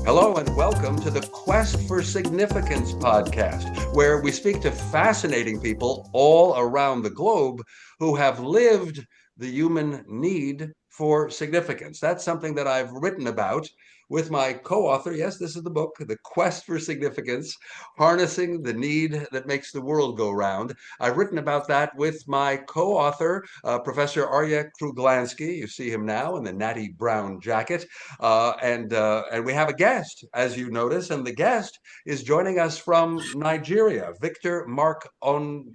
Hello and welcome to the Quest for Significance podcast, where we speak to fascinating people all around the globe who have lived the human need for significance. That's something that I've written about with my co-author. Yes, this is the book, The Quest for Significance, Harnessing the Need That Makes the World Go Round. I've written about that with my co-author, Professor Arya Kruglanski. You see him now in the natty brown jacket. And we have a guest, as you notice, and the guest is joining us from Nigeria, Victor Mark-Onyegbu.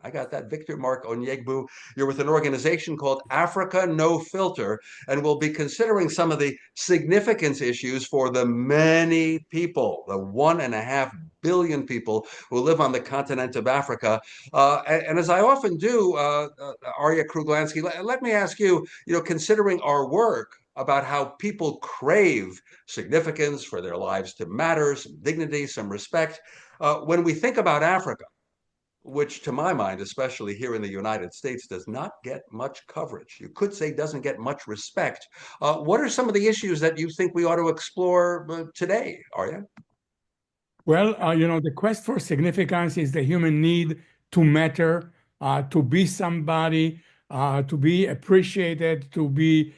I got that, Victor Mark-Onyegbu. You're with an organization called Africa No Filter, and we'll be considering some of the significance issues for the many people, the 1.5 billion people who live on the continent of Africa. And as I often do, Arya Kruglanski, let me ask you, considering our work about how people crave significance for their lives to matter, some dignity, some respect. When we think about Africa, which to my mind, especially here in the United States, does not get much coverage. You could say doesn't get much respect. What are some of the issues that you think we ought to explore today, Arya? Well, the quest for significance is the human need to matter, to be somebody, to be appreciated, to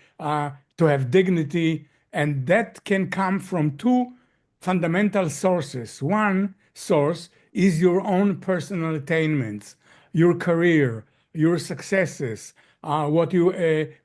have dignity, and that can come from two fundamental sources. One source is your own personal attainments, your career, your successes, what you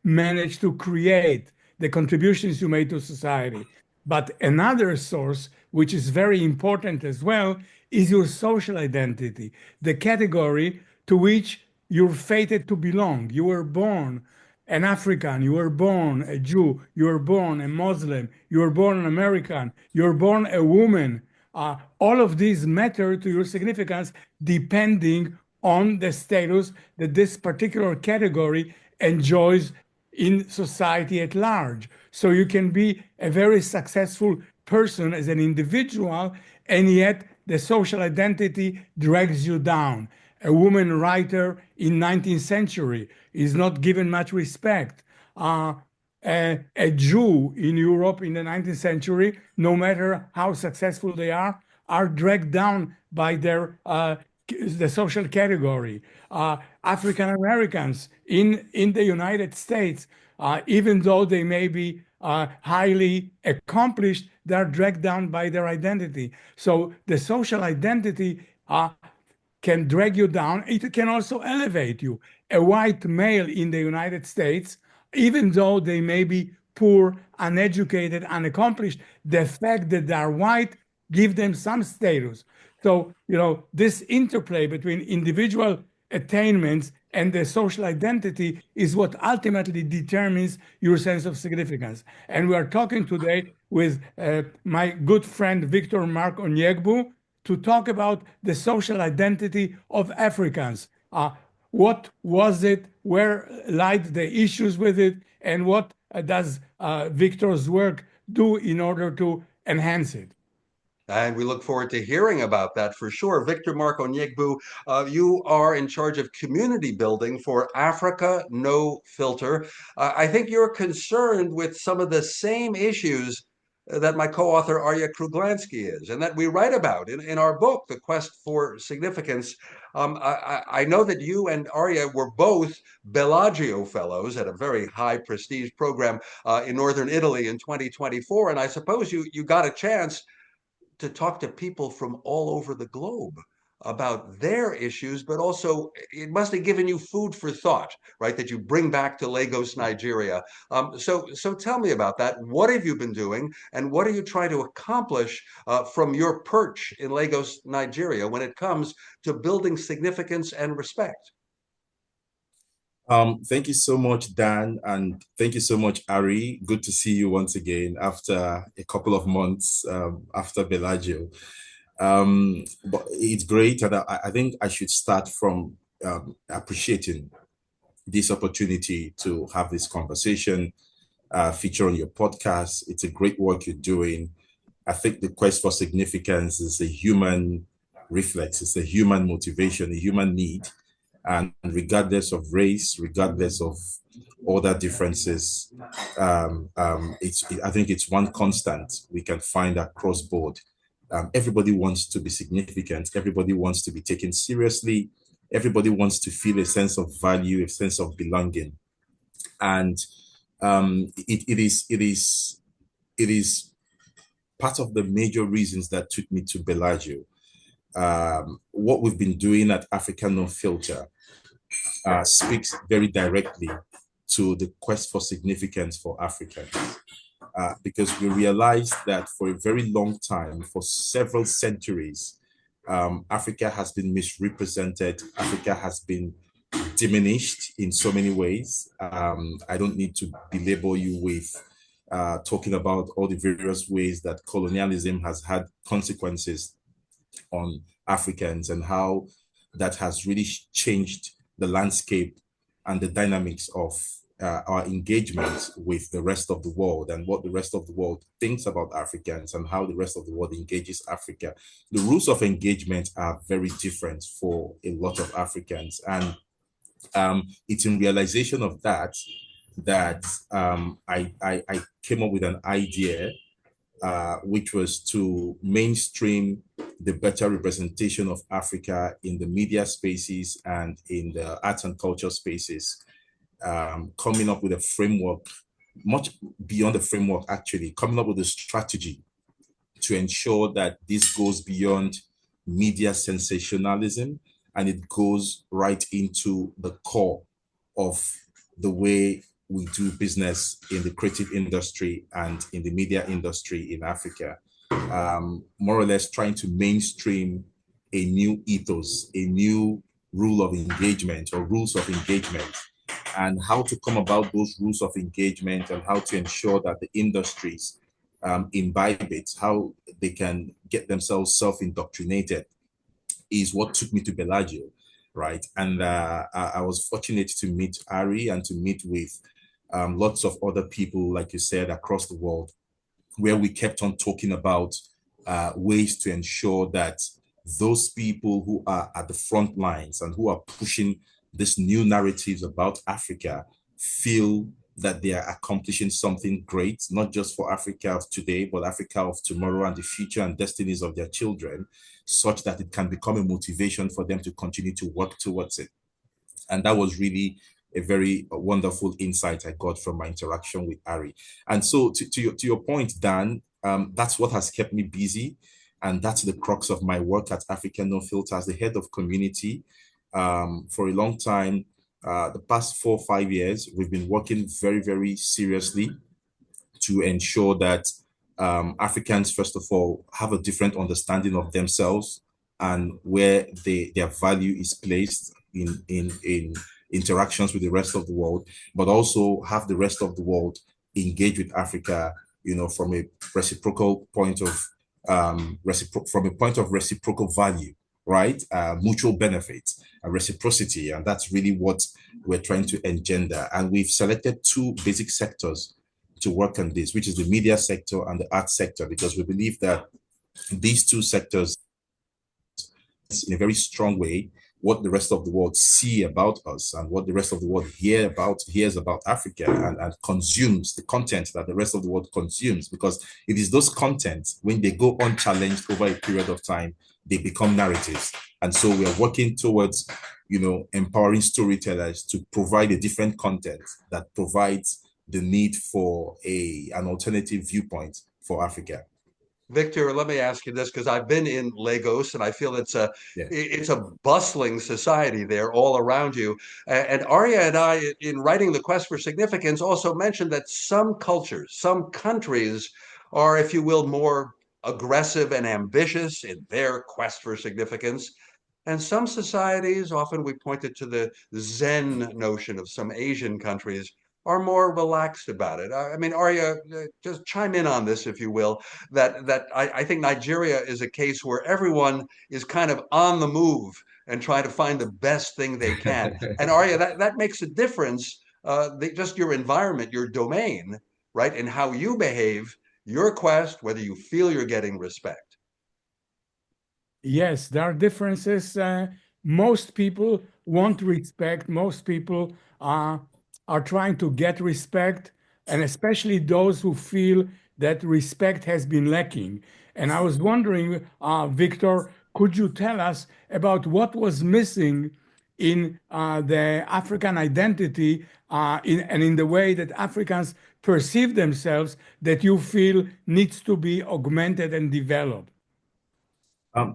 manage to create, the contributions you made to society. But another source, which is very important as well, is your social identity, the category to which you're fated to belong. You were born an African, you were born a Jew, you were born a Muslim, you were born an American, you were born a woman. All of these matter to your significance depending on the status that this particular category enjoys in society at large. So you can be a very successful person as an individual, and yet the social identity drags you down. A woman writer in 19th century is not given much respect. A Jew in Europe in the 19th century, no matter how successful they are dragged down by the social category. African Americans in the United States, even though they may be highly accomplished, they're dragged down by their identity. So the social identity can drag you down. It can also elevate you. A white male in the United States, even though they may be poor, uneducated, unaccomplished, the fact that they are white give them some status. So, this interplay between individual attainments and the social identity is what ultimately determines your sense of significance. And we are talking today with my good friend, Victor Mark-Onyegbu, to talk about the social identity of Africans. What was it? Where lied the issues with it? And what does Victor's work do in order to enhance it? And we look forward to hearing about that for sure. Victor Mark-Onyegbu, you are in charge of community building for Africa No Filter. I think you're concerned with some of the same issues that my co-author Arya Kruglanski is, and that we write about in our book, The Quest for Significance. I know that you and Arya were both Bellagio Fellows at a very high prestige program in Northern Italy in 2024, and I suppose you got a chance to talk to people from all over the globe about their issues, but also it must have given you food for thought, right? That you bring back to Lagos, Nigeria. So tell me about that. What have you been doing, and what are you trying to accomplish from your perch in Lagos, Nigeria, when it comes to building significance and respect? Thank you so much, Dan, and thank you so much, Ari. Good to see you once again after a couple of months after Bellagio. But it's great, and I think I should start from appreciating this opportunity to have this conversation, feature on your podcast. It's a great work you're doing. I think the quest for significance is a human reflex, it's a human motivation, a human need. And regardless of race, regardless of other differences, I think it's one constant we can find across board. Everybody wants to be significant. Everybody wants to be taken seriously. Everybody wants to feel a sense of value, a sense of belonging. And it is part of the major reasons that took me to Bellagio. What we've been doing at Africa No Filter speaks very directly to the quest for significance for Africans. Because we realized that for a very long time, for several centuries, Africa has been misrepresented. Africa has been diminished in so many ways. I don't need to belabor you with talking about all the various ways that colonialism has had consequences on Africans and how that has really changed the landscape and the dynamics of our engagement with the rest of the world and what the rest of the world thinks about Africans and how the rest of the world engages Africa. The rules of engagement are very different for a lot of Africans. And it's in realization of that I came up with an idea, which was to mainstream the better representation of Africa in the media spaces and in the arts and culture spaces. Coming up with a framework, much beyond the framework, actually, coming up with a strategy to ensure that this goes beyond media sensationalism and it goes right into the core of the way we do business in the creative industry and in the media industry in Africa. More or less trying to mainstream a new ethos, a new rule of engagement or rules of engagement, and how to come about those rules of engagement and how to ensure that the industries imbibe it, how they can get themselves self-indoctrinated is what took me to Bellagio, right? And I was fortunate to meet Ari and to meet with lots of other people, like you said, across the world, where we kept on talking about ways to ensure that those people who are at the front lines and who are pushing these new narratives about Africa feel that they are accomplishing something great, not just for Africa of today, but Africa of tomorrow and the future and destinies of their children, such that it can become a motivation for them to continue to work towards it. And that was really a very wonderful insight I got from my interaction with Ari. And so to your point, Dan, that's what has kept me busy. And that's the crux of my work at Africa No Filter as the head of community. For a long time, the past 4 or 5 years, we've been working very, very seriously to ensure that Africans, first of all, have a different understanding of themselves and where their value is placed in interactions with the rest of the world, but also have the rest of the world engage with Africa, from a reciprocal point of from a point of reciprocal value, right? Mutual benefit, reciprocity, and that's really what we're trying to engender. And we've selected 2 basic sectors to work on this, which is the media sector and the arts sector, because we believe that these 2 sectors, in a very strong way, what the rest of the world see about us and what the rest of the world hears about Africa and consumes the content that the rest of the world consumes, because it is those contents, when they go unchallenged over a period of time, they become narratives. And so we are working towards, empowering storytellers to provide a different content that provides the need for an alternative viewpoint for Africa. Victor, let me ask you this, because I've been in Lagos and I feel it's a bustling society there all around you. And Arya and I, in writing The Quest for Significance, also mentioned that some cultures, some countries are, if you will, more aggressive and ambitious in their quest for significance. And some societies, often we pointed to the Zen notion of some Asian countries, are more relaxed about it. I mean, Arya, just chime in on this, if you will, that I think Nigeria is a case where everyone is kind of on the move and trying to find the best thing they can. And Arya, that makes a difference, just your environment, your domain, right, and how you behave, your quest, whether you feel you're getting respect. Yes, there are differences. Most people want respect. Most people are trying to get respect, and especially those who feel that respect has been lacking. And I was wondering, Victor, could you tell us about what was missing in the African identity and in the way that Africans perceive themselves that you feel needs to be augmented and developed?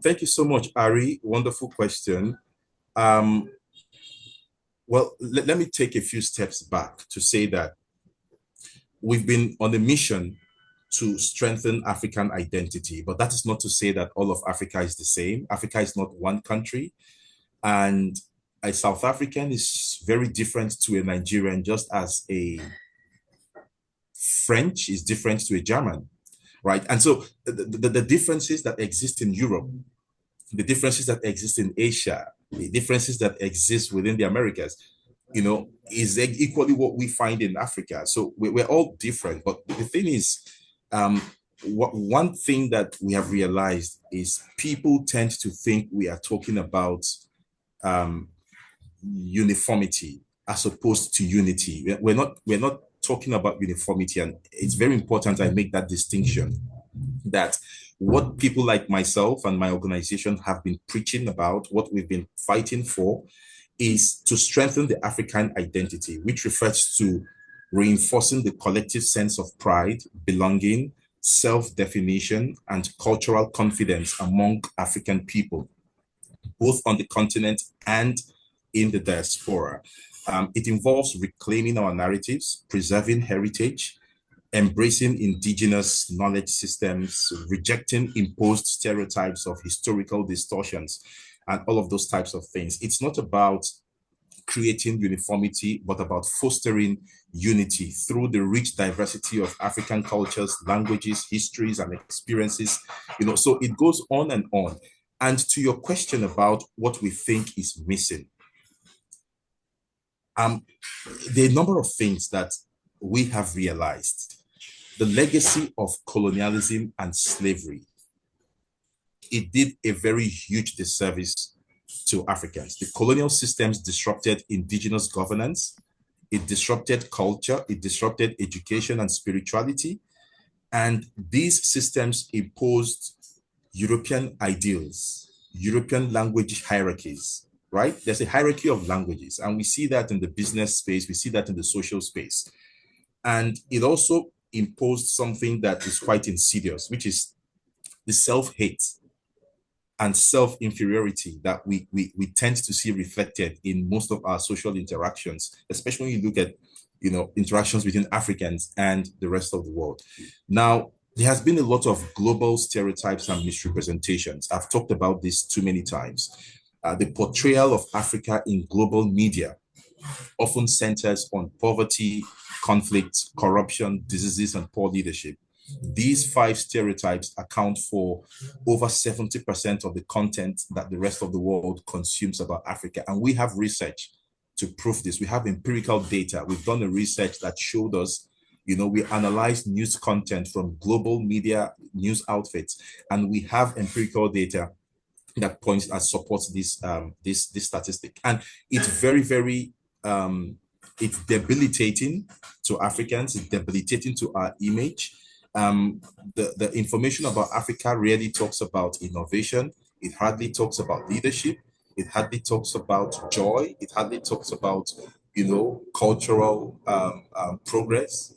Thank you so much, Ari. Wonderful question. Um, well, let me take a few steps back to say that we've been on a mission to strengthen African identity, but that is not to say that all of Africa is the same. Africa is not one country, and a South African is very different to a Nigerian, just as a French is different to a German, right? And so the differences that exist in Europe, the differences that exist in Asia, the differences that exist within the Americas, is equally what we find in Africa. So we're all different. But the thing is, one thing that we have realized is people tend to think we are talking about uniformity as opposed to unity. We're not talking about uniformity, and it's very important I make that distinction, that what people like myself and my organization have been preaching about, what we've been fighting for, is to strengthen the African identity, which refers to reinforcing the collective sense of pride, belonging, self-definition, and cultural confidence among African people, both on the continent and in the diaspora. It involves reclaiming our narratives, preserving heritage, embracing indigenous knowledge systems, rejecting imposed stereotypes of historical distortions, and all of those types of things. It's not about creating uniformity, but about fostering unity through the rich diversity of African cultures, languages, histories, and experiences. So it goes on and on. And to your question about what we think is missing, there are a number of things that we have realized. The legacy of colonialism and slavery, it did a very huge disservice to Africans. The colonial systems disrupted indigenous governance, it disrupted culture, it disrupted education and spirituality, and these systems imposed European ideals, European language hierarchies, right? There's a hierarchy of languages, and we see that in the business space, we see that in the social space. And it also imposed something that is quite insidious, which is the self-hate and self-inferiority that we tend to see reflected in most of our social interactions, especially when you look at, interactions between Africans and the rest of the world. Now, there has been a lot of global stereotypes and misrepresentations. I've talked about this too many times. The portrayal of Africa in global media often centers on poverty, conflict, corruption, diseases, and poor leadership. These 5 stereotypes account for over 70% of the content that the rest of the world consumes about Africa. And we have research to prove this. We have empirical data. We've done a research that showed us, we analyzed news content from global media news outfits, and we have empirical data that points and supports this statistic. And it's very, very it's debilitating to Africans, it's debilitating to our image. The information about Africa rarely talks about innovation. It hardly talks about leadership. It hardly talks about joy. It hardly talks about, cultural progress,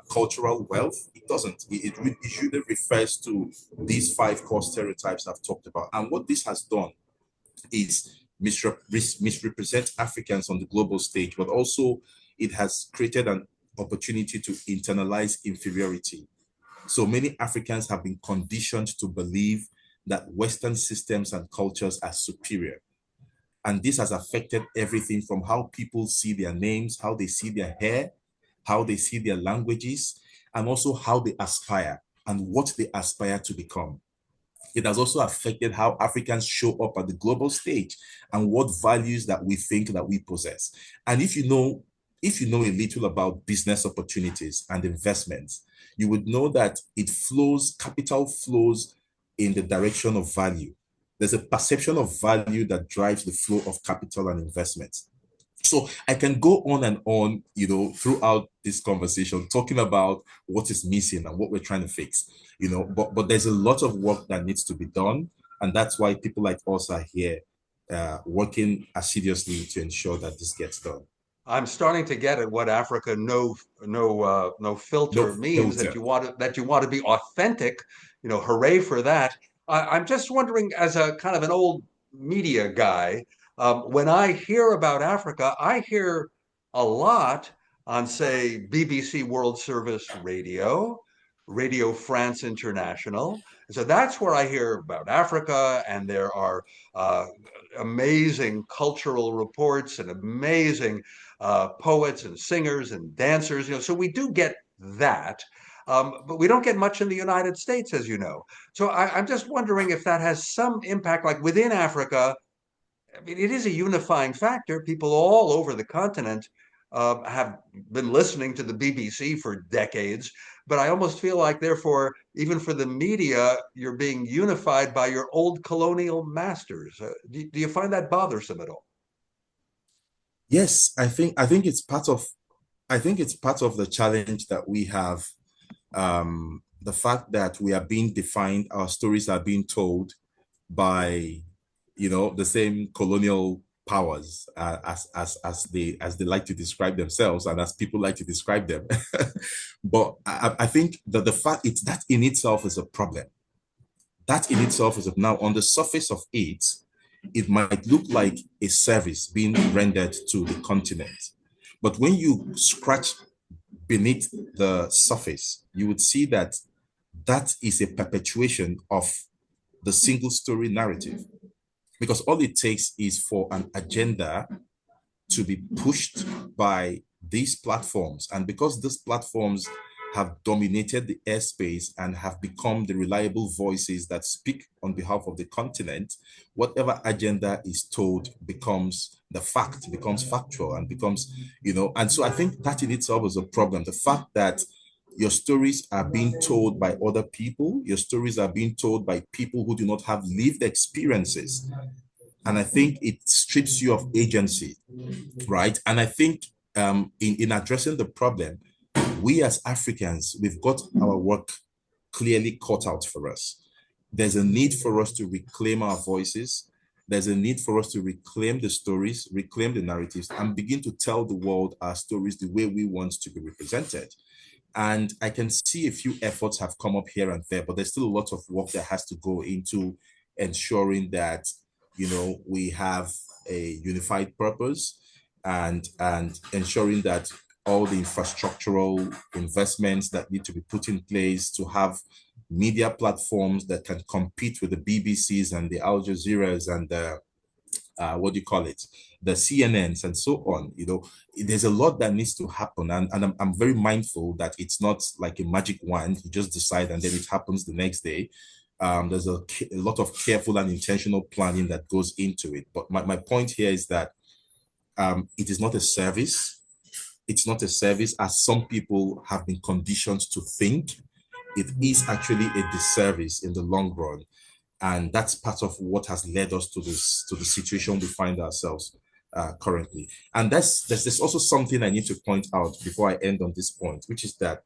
cultural wealth. It doesn't. It usually refers to these 5 core stereotypes I've talked about. And what this has done is misrepresent Africans on the global stage, but also it has created an opportunity to internalize inferiority. So many Africans have been conditioned to believe that Western systems and cultures are superior. And this has affected everything from how people see their names, how they see their hair, how they see their languages, and also how they aspire and what they aspire to become. It has also affected how Africans show up at the global stage and what values that we think that we possess. And if you know a little about business opportunities and investments, you would know that capital flows in the direction of value. There's a perception of value that drives the flow of capital and investment. So I can go on, throughout this conversation, talking about what is missing and what we're trying to fix, but there's a lot of work that needs to be done. And that's why people like us are here working assiduously to ensure that this gets done. I'm starting to get at what Africa no No filter means, filter. that you want to be authentic, hooray for that. I'm just wondering, as a kind of an old media guy, when I hear about Africa, I hear a lot on, say, BBC World Service Radio, Radio France International. So that's where I hear about Africa, and there are amazing cultural reports and amazing poets and singers and dancers. So we do get that, but we don't get much in the United States, as you know. So I'm just wondering if that has some impact, like within Africa. I mean, it is a unifying factor. People all over the continent have been listening to the BBC for decades, but I almost feel like, therefore, even for the media, you're being unified by your old colonial masters. Do you find that bothersome at all? Yes, I think it's part of the challenge that we have. The fact that we are being defined, our stories are being told by, the same colonial powers, as they like to describe themselves and as people like to describe them. But I think that the fact it's that in itself is a problem. That in itself is now on the surface of it, it might look like a service being rendered to the continent. But when you scratch beneath the surface, you would see that that is a perpetuation of the single story narrative. Because all it takes is for an agenda to be pushed by these platforms. And because these platforms have dominated the airspace and have become the reliable voices that speak on behalf of the continent, whatever agenda is told becomes the fact, becomes factual, and becomes, and so I think that in itself is a problem. The fact that your stories are being told by other people, your stories are being told by people who do not have lived experiences. And I think it strips you of agency, right? And I think in addressing the problem, we as Africans, we've got our work clearly cut out for us. There's a need for us to reclaim our voices. There's a need for us to reclaim the stories, reclaim the narratives, and begin to tell the world our stories the way we want to be represented. And I can see a few efforts have come up here and there, but there's still a lot of work that has to go into ensuring that, we have a unified purpose, and ensuring that all the infrastructural investments that need to be put in place to have media platforms that can compete with the BBCs and the Al Jazeeras and the what do you call it, the CNNs and so on. There's a lot that needs to happen, and I'm very mindful that it's not like a magic wand. You just decide and then it happens the next day. There's a lot of careful and intentional planning that goes into it. But my point here is that it is not a service. It's not a service, as some people have been conditioned to think. It is actually a disservice in the long run. And that's part of what has led us to the situation we find ourselves currently. And there's also something I need to point out before I end on this point, which is that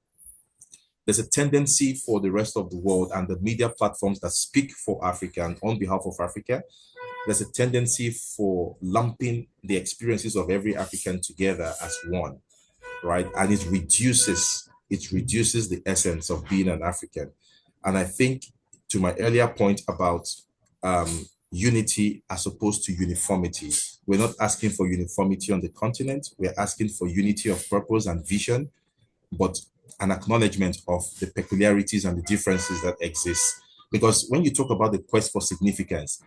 there's a tendency for the rest of the world and the media platforms that speak for Africa and on behalf of Africa. There's a tendency for lumping the experiences of every African together as one, right? And it reduces the essence of being an African. And I think, to my earlier point about unity as opposed to uniformity, we're not asking for uniformity on the continent. We're asking for unity of purpose and vision, but an acknowledgement of the peculiarities and the differences that exist. Because when you talk about the quest for significance,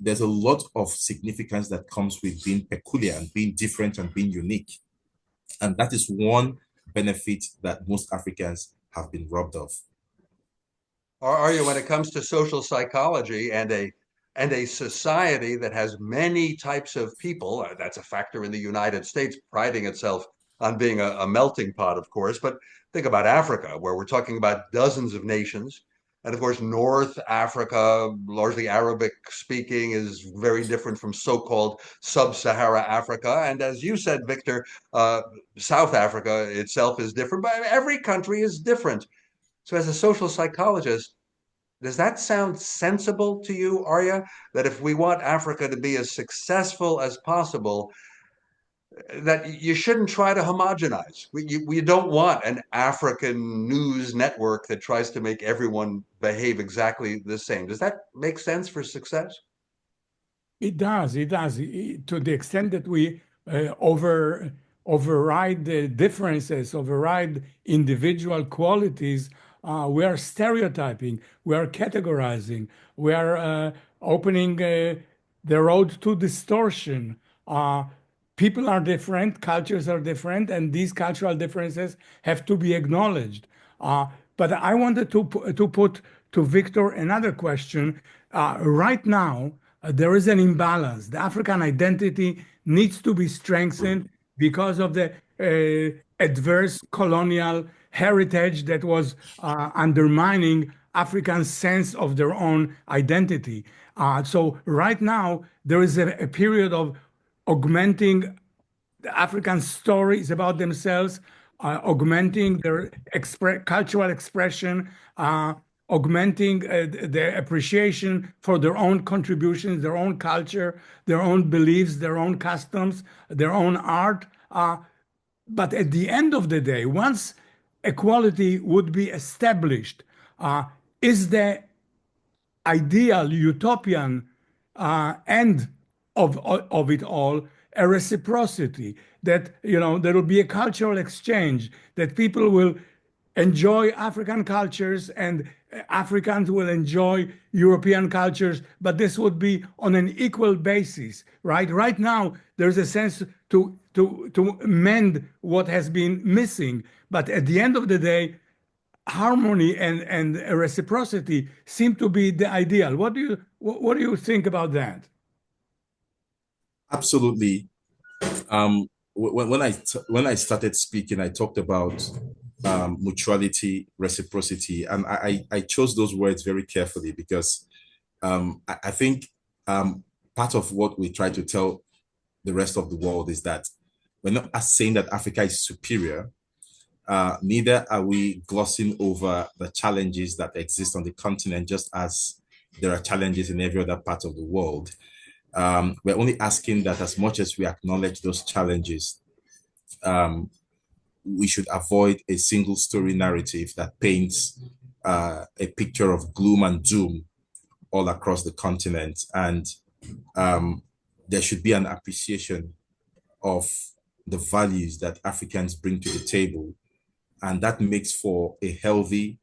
there's a lot of significance that comes with being peculiar and being different and being unique. And that is one benefit that most Africans have been robbed of. Are you, when it comes to social psychology and a society that has many types of people? That's a factor in the United States, priding itself on being a melting pot, of course. But think about Africa, where we're talking about dozens of nations. And of course, North Africa, largely Arabic speaking, is very different from so-called sub-Sahara Africa. And as you said, Victor, South Africa itself is different, but every country is different. So as a social psychologist, does that sound sensible to you, Arya? That if we want Africa to be as successful as possible, that you shouldn't try to homogenize. We don't want an African news network that tries to make everyone behave exactly the same. Does that make sense for success? It does. It does. To the extent that we override the differences, override individual qualities, we are stereotyping, we are categorizing, we are opening the road to distortion. People are different, cultures are different, and these cultural differences have to be acknowledged. But I wanted to put to Victor another question. Right now, there is an imbalance. The African identity needs to be strengthened because of the adverse colonial heritage that was undermining Africans' sense of their own identity. So right now, there is a period of augmenting the African stories about themselves, augmenting their cultural expression, augmenting their appreciation for their own contributions, their own culture, their own beliefs, their own customs, their own art. But at the end of the day, once equality would be established, is the ideal utopian end of it all a reciprocity that there will be a cultural exchange, that people will enjoy African cultures and Africans will enjoy European cultures, but this would be on an equal basis, right? Right now, there's a sense to mend what has been missing, but at the end of the day, harmony and reciprocity seem to be the ideal. What do you think about that? Absolutely. When I started speaking, I talked about mutuality, reciprocity, and I chose those words very carefully because I think part of what we try to tell the rest of the world is that we're not saying that Africa is superior. Neither are we glossing over the challenges that exist on the continent, just as there are challenges in every other part of the world. We're only asking that as much as we acknowledge those challenges, we should avoid a single story narrative that paints a picture of gloom and doom all across the continent. And there should be an appreciation of the values that Africans bring to the table. And that makes for a healthy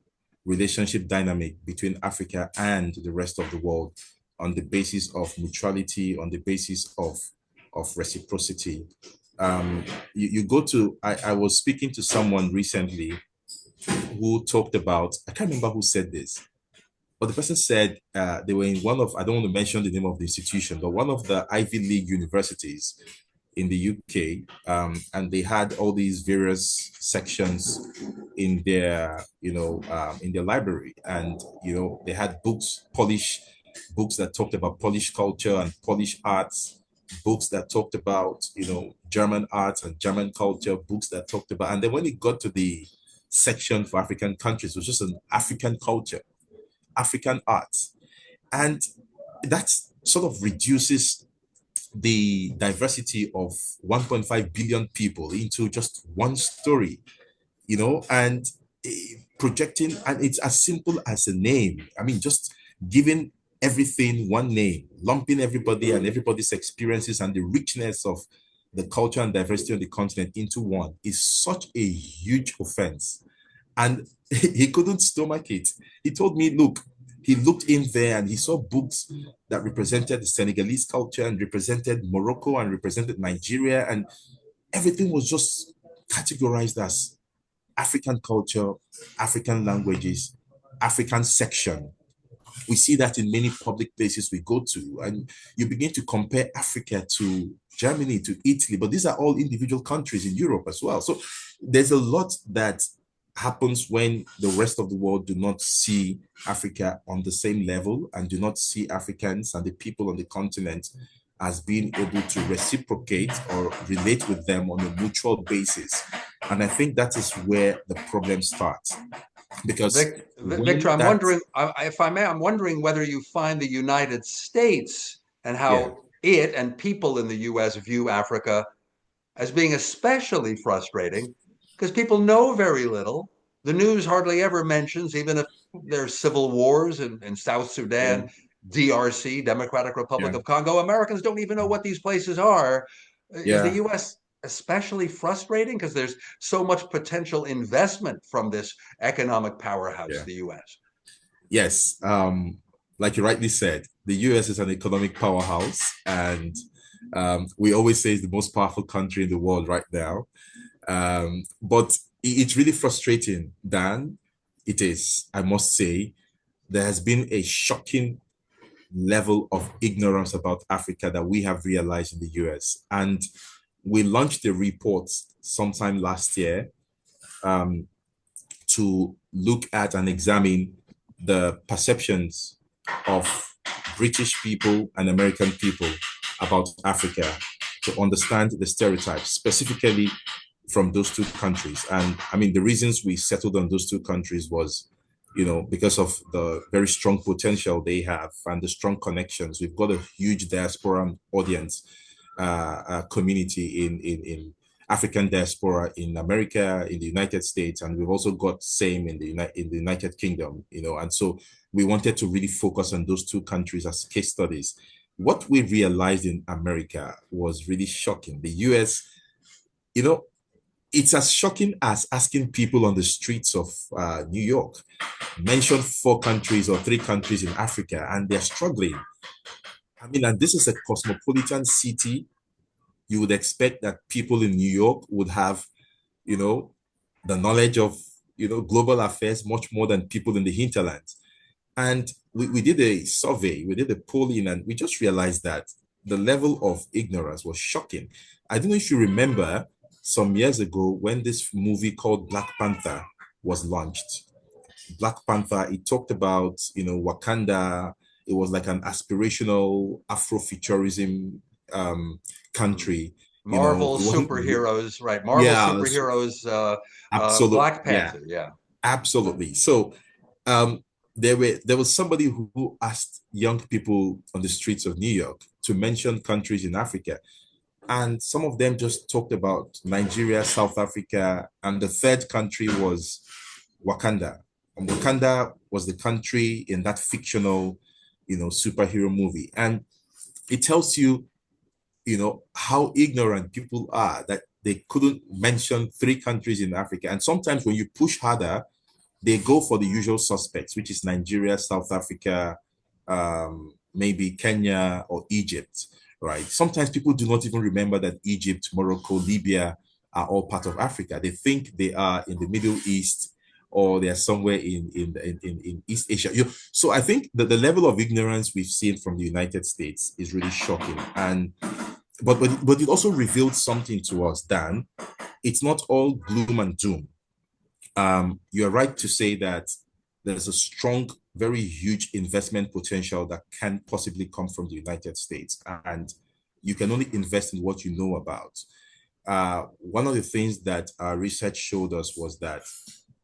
relationship dynamic between Africa and the rest of the world on the basis of mutuality, on the basis of reciprocity. You go to, I was speaking to someone recently who talked about, I can't remember who said this, but the person said they were in one of, I don't want to mention the name of the institution, but one of the Ivy League universities in the UK, and they had all these various sections in their, in their library, and they had books that talked about Polish culture and Polish arts, books that talked about German arts and German culture, books that talked about, and then when it got to the section for African countries, it was just an African culture, African arts, and that sort of reduces the diversity of 1.5 billion people into just one story, and projecting, and it's as simple as a name. I mean, just giving everything one name, lumping everybody and everybody's experiences and the richness of the culture and diversity of the continent into one is such a huge offense. And he couldn't stomach it. He told me, look, he looked in there and he saw books that represented the Senegalese culture and represented Morocco and represented Nigeria, and everything was just categorized as African culture, African languages, African section. We see that in many public places we go to, and you begin to compare Africa to Germany, to Italy, but these are all individual countries in Europe as well. So there's a lot that happens when the rest of the world do not see Africa on the same level and do not see Africans and the people on the continent as being able to reciprocate or relate with them on a mutual basis. And I think that is where the problem starts. Because Victor, I'm wondering, if I may, I'm wondering whether you find the United States and how it and people in the US view Africa as being especially frustrating, because people know very little. The news hardly ever mentions, even if there's civil wars in South Sudan, DRC, Democratic Republic of Congo. Americans don't even know what these places are. Is the US especially frustrating because there's so much potential investment from this economic powerhouse, the US? Yes. Like you rightly said, the US is an economic powerhouse, and we always say it's the most powerful country in the world right now. But it's really frustrating, Dan. It is, I must say, there has been a shocking level of ignorance about Africa that we have realized in the US. And we launched a report sometime last year to look at and examine the perceptions of British people and American people about Africa, to understand the stereotypes, specifically from those two countries. And I mean, the reasons we settled on those two countries was, because of the very strong potential they have and the strong connections. We've got a huge diaspora audience, community in African diaspora in America, in the United States, and we've also got same in the United Kingdom, and so we wanted to really focus on those two countries as case studies. What we realized in America was really shocking. The US, it's as shocking as asking people on the streets of New York, mention 4 countries or 3 countries in Africa, and they're struggling. I mean, and this is a cosmopolitan city. You would expect that people in New York would have, the knowledge of, global affairs much more than people in the hinterlands. And we did a survey, we did a polling, and we just realized that the level of ignorance was shocking. I don't know if you remember some years ago when this movie called Black Panther was launched. Black Panther, it talked about, Wakanda. It was like an aspirational Afrofuturism country. Marvel superheroes, right? Marvel superheroes, absolutely. Black Panther, absolutely. So there was somebody who asked young people on the streets of New York to mention countries in Africa. And some of them just talked about Nigeria, South Africa, and the third country was Wakanda. And Wakanda was the country in that fictional, superhero movie. And it tells you, how ignorant people are that they couldn't mention 3 countries in Africa. And sometimes when you push harder, they go for the usual suspects, which is Nigeria, South Africa, maybe Kenya or Egypt, right? Sometimes people do not even remember that Egypt, Morocco, Libya are all part of Africa. They think they are in the Middle East or they are somewhere in East Asia. So I think that the level of ignorance we've seen from the United States is really shocking. And but it also revealed something to us, Dan. It's not all gloom and doom. You're right to say that there's a strong, very huge investment potential that can possibly come from the United States. And you can only invest in what you know about. One of the things that our research showed us was that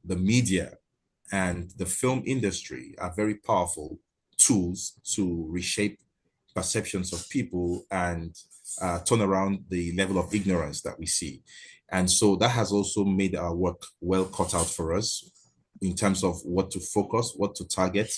the media and the film industry are very powerful tools to reshape perceptions of people and turn around the level of ignorance that we see. And so that has also made our work well cut out for us in terms of what to focus, what to target.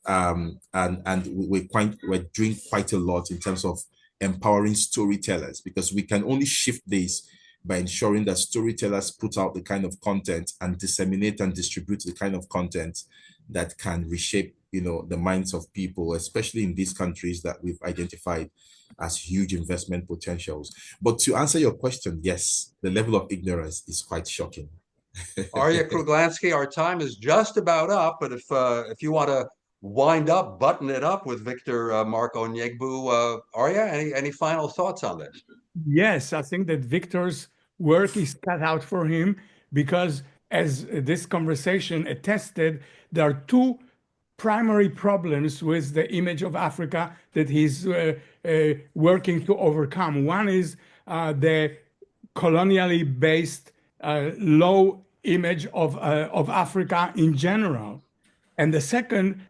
And we're doing quite a lot in terms of empowering storytellers, because we can only shift this by ensuring that storytellers put out the kind of content and disseminate and distribute the kind of content that can reshape, the minds of people, especially in these countries that we've identified as huge investment potentials. But to answer your question, yes, the level of ignorance is quite shocking. Arya Kruglansky, our time is just about up, but if you want to button it up with Victor Mark-Onyegbu, Arya, any final thoughts on this? Yes, I think that Victor's work is cut out for him, because as this conversation attested, there are two primary problems with the image of Africa that he's working to overcome. One is the colonially based low image of Africa in general. And the second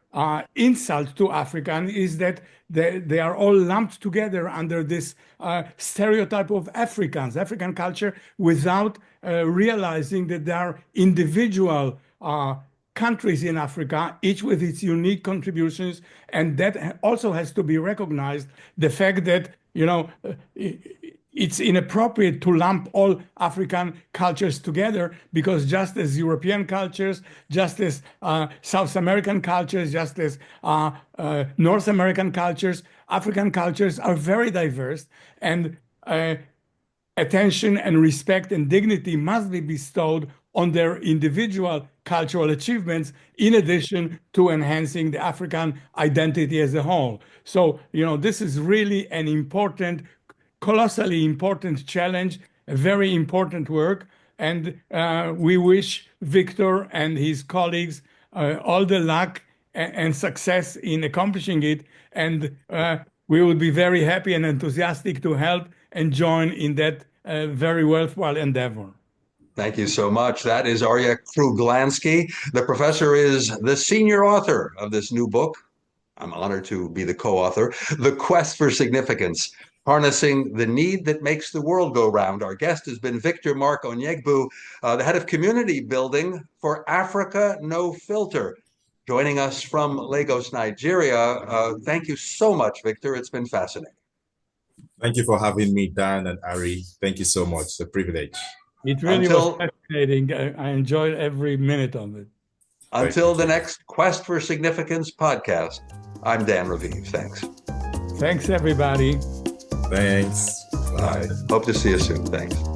insult to African is that they are all lumped together under this stereotype of African culture, without realizing that there are individual countries in Africa, each with its unique contributions. And that also has to be recognized, the fact that, it's inappropriate to lump all African cultures together, because just as European cultures, just as South American cultures, just as North American cultures, African cultures are very diverse, and attention and respect and dignity must be bestowed on their individual cultural achievements, in addition to enhancing the African identity as a whole. So, this is really an important, colossally important challenge, a very important work. And we wish Victor and his colleagues all the luck and success in accomplishing it. And we will be very happy and enthusiastic to help and join in that very worthwhile endeavor. Thank you so much. That is Arya Kruglansky. The professor is the senior author of this new book. I'm honored to be the co-author, The Quest for Significance, Harnessing the Need That Makes the World Go Round. Our guest has been Victor Mark-Onyegbu, the head of community building for Africa No Filter, joining us from Lagos, Nigeria. Thank you so much, Victor. It's been fascinating. Thank you for having me, Dan and Ari. Thank you so much. It's a privilege. It really was fascinating. I enjoyed every minute of it. Until the next Quest for Significance podcast, I'm Dan Raviv. Thanks. Thanks, everybody. Thanks. Bye. Hope to see you soon. Thanks.